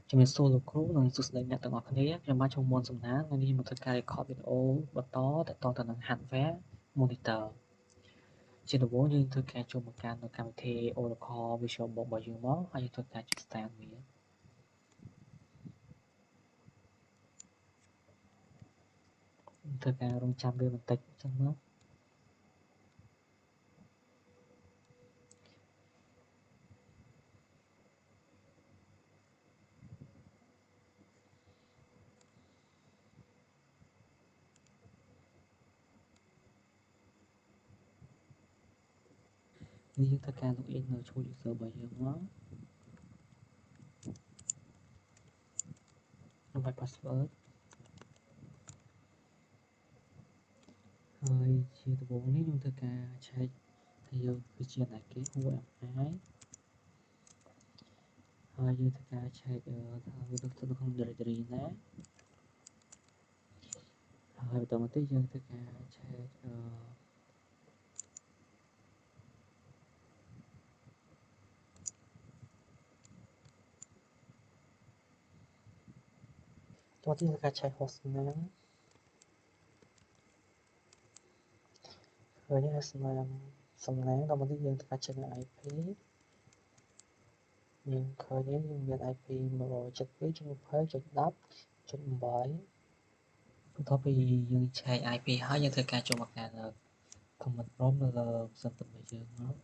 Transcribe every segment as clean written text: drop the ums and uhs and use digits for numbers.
ជំរាបសួរលោកគ្រូនិងសួស្តីអ្នកទាំងអស់គ្នាខ្ញុំបាទឈ្មោះមុនសំណាងហើយនេះមកធ្វើការ record វីដេអូបន្តទាក់ទងទៅនឹង hardware monitor ជាដំបូងយើងធ្វើការចូលមកកាន់នៅកម្មវិធី Oracle VisualBox របស់យើងមកហើយយើងធ្វើការចុច start វាធ្វើការរងចាំវាបន្តិចចឹងមកនេះយើងធ្វើការ login នៅឈ្មោះ user របស់យើងមកក្នុង password ហើយជាដំបូងនេះយើងធ្វើការឆែកថាយើងគឺជាអ្នកគេ who am I ហើយយើងធ្វើការឆែកថាវានៅក្នុង directory ណាហើយបន្តមកទៀតយើងធ្វើការឆែកតោះទីធ្វើការឆែក host name ឃើញ host name សំណាងដល់មកនេះយើងធ្វើការឆែក IP យើងឃើញយើងមាន IP 172.20.10.8 បន្ទាប់ពីយើងឆែក IP ហើយយើងធ្វើការចូលមកកាន់ command prompt នៅលើផ្សេងទឹករបស់យើងមក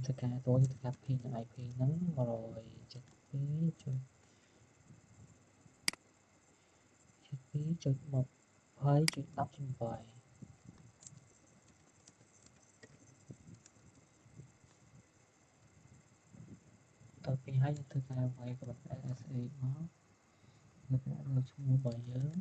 ធ្វើការចូលធ្វើការ pin IP ហ្នឹង172.20.10.8តទៅពីហើយយើងធ្វើការវាយកម្រិត SSH មកនៅឈ្មោះរបស់យើង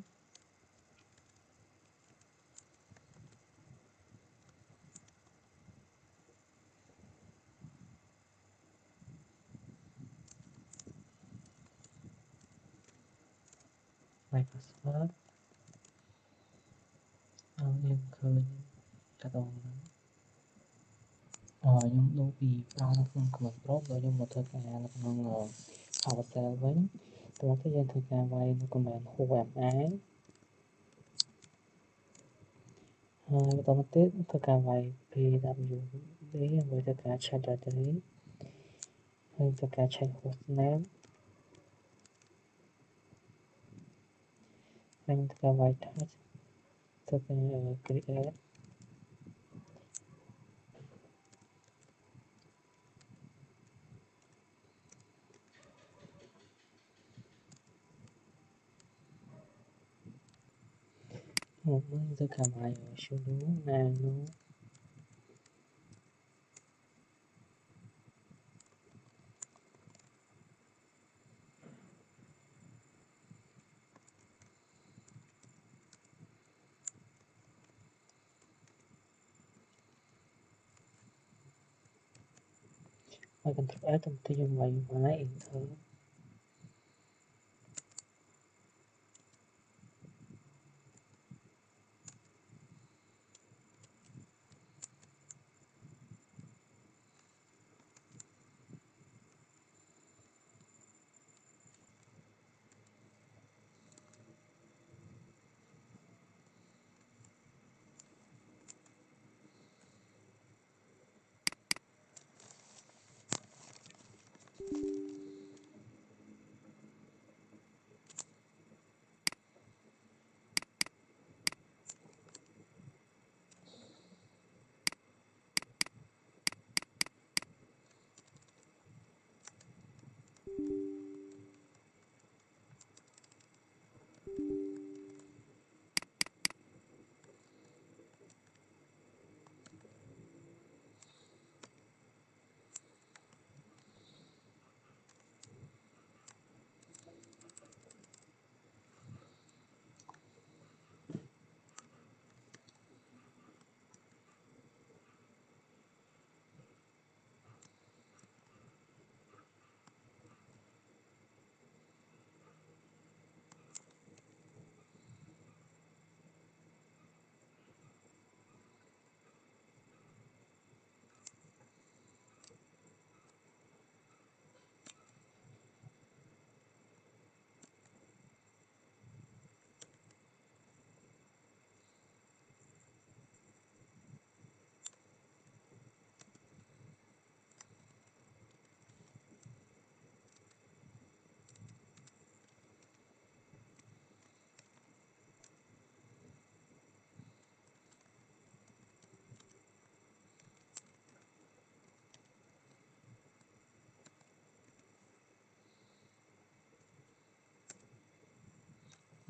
my password ហើយយើងឃើញកាដូហ្នឹងខ្ញុំដូរពីប្រើនៅក្នុង command prompt ដល់ខ្ញុំមកធ្វើការនៅក្នុង PowerShell វិញតោះទៅយើងធ្វើការវាយនៅ command who am I ហើយបន្តមកទៀតធ្វើការវាយ pwd ដើម្បីធ្វើការ check directory ហើយធ្វើការ check host name ហើយធ្វើការវាយ touch ធ្វើការ create មកវិញធ្វើការវាយ sudo nano ហើយ Ctrl S ទៅយើងវាយ enter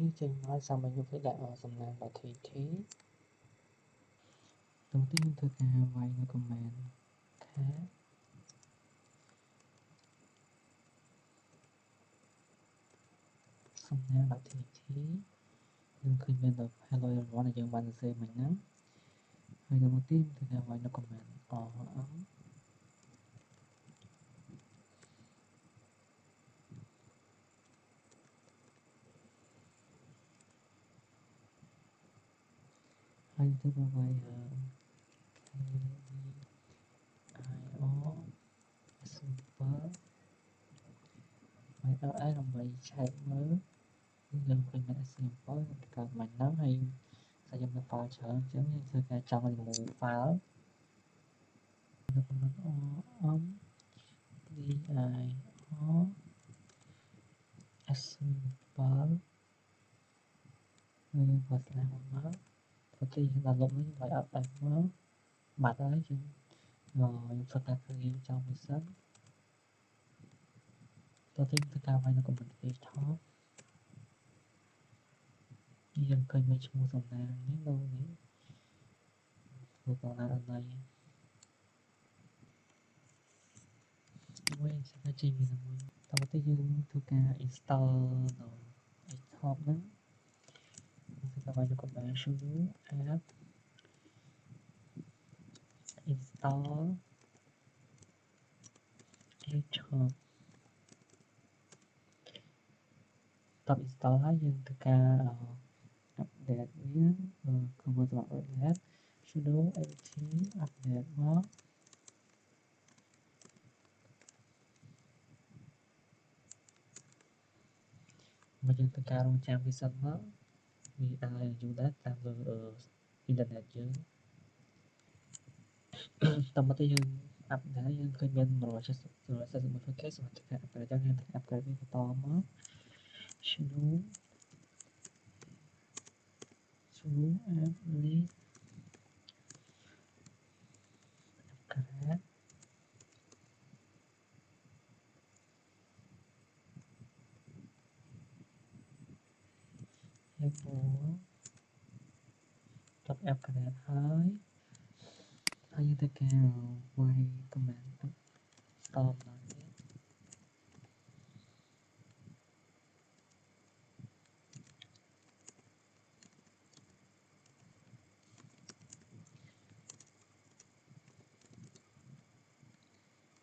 នេះចេញមកសាមញ្ញយើងដាក់សំណាងបើធីđầu tiênយើងធ្វើការវាយនៅ command ថាសំណាងបើធីយើងឃើញមានតែ hello everyone ដែលយើងបានសរសេរមិញហ្នឹងហើយដល់មកទៀតធ្វើការវាយនៅ command rm ហើយធ្វើការវាយsimple ហើយដល់ ai ដើម្បីឆែកមើលយើងឃើញមាន simple កើតមកហ្នឹងហើយតែយើងមាន file ច្រើនអញ្ចឹងយើងធ្វើការចង់ remove file នៅ command rm dir simple ហើយយើងបោះ slash មកមើលប្រតិយើងដល់លុបនេះយើងឲ្យអត់ដែរមើលបាត់ហើយយើងធ្វើការ clear ចោលមួយសិនតទៅធ្វើការវាយនៅ command top យើងឃើញមានឈ្មោះសំណាងនេះនៅនេះធ្វើដល់ណាអីមួយសិនចេញពីមួយតទៅយើងធ្វើការ install នៅ top ហ្នឹងធ្វើការវាយនៅ command sudo apt install top តប install ហើយយើងធ្វើការ update វាគឺមកសម្រាប់ update sudo apt update មកមកយើងធ្វើការរងចាំវាសិនមកវាដើរយូរដែរតាមលើអ៊ីនធឺណិតយើងតមកទៅយើង update យើងឃើញមាន 141k សម្រាប់ធ្វើការ upgrade យើងធ្វើ upgrade វាបន្តមក sudo apt list upgrade យើងតប upgrade ហើយយើងធ្វើការវាយ command stop ដល់នេះ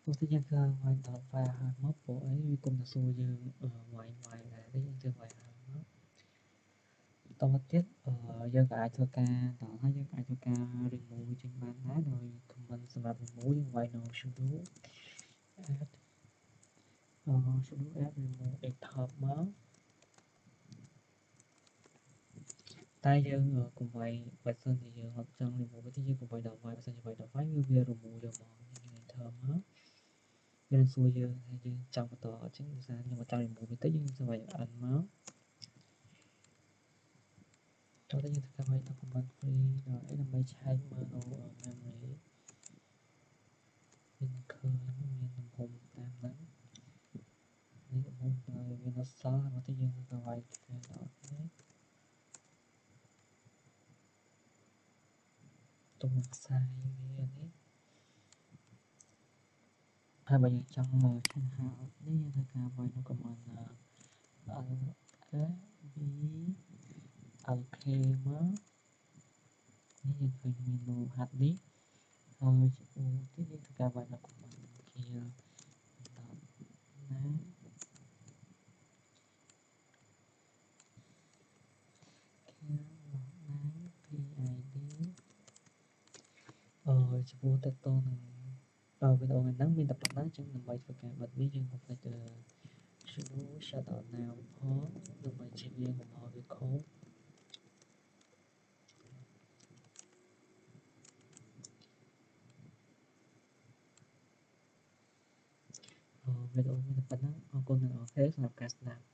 ទោះជាយើងធ្វើវាយដល់ file ហើយមកពួកអីវាគុំតែសួរយើងវាយដែរទេយើងធ្វើវាយហើយមកតមកទៀតយើងក៏អាចធ្វើការដល់ហើយយើងអាចធ្វើការ remove ចេញបានដែរដោយ command សម្រាប់ remove យើងវាយនៅ sudo apt remove top មកតែយើងកុំវាយបើសិនជាយើងអត់ចង់ remove ទេយើងកុំវាយដល់ file បើសិនជាវាយដល់ file វា remove យកមកយើង enter មកវានឹងសួរយើងថាយើងចង់បន្តអត់ចឹងដោយសារខ្ញុំអត់ចង់ remove វាទេយើងធ្វើវាយ end មកតោះយើងធ្វើការវាយនៅ command free ដល់អីដើម្បីឆែកមើលនៅ memory វានឹងឃើញមានទំហំតាមហ្នឹងនេះទំហំវានៅសល់មកទៅយើងធ្វើការវាយដល់នេះទំហំខ្សែវានេះហើយបើយើងចង់ឆានហៅអត់នេះយើងធ្វើការវាយនៅ command lk មកនេះយើងឃើញមាន no hard disk ហើយទៀតយើងធ្វើការវាយនៅ command kill ដល់ណា ចំពោះតើតនឹងវីដេអូហ្នឹងមានតែប៉ុណ្ណឹងចឹងដើម្បីធ្វើការបិទវាយើងកុំភ្លេចsudo shutdown now ផងដើម្បីជៀសវាងកំហុសវាខូចវីដេអូមានតែប៉ុណ្ណឹងអរគុណទាំងអស់គ្នាសម្រាប់ការស្ដាប់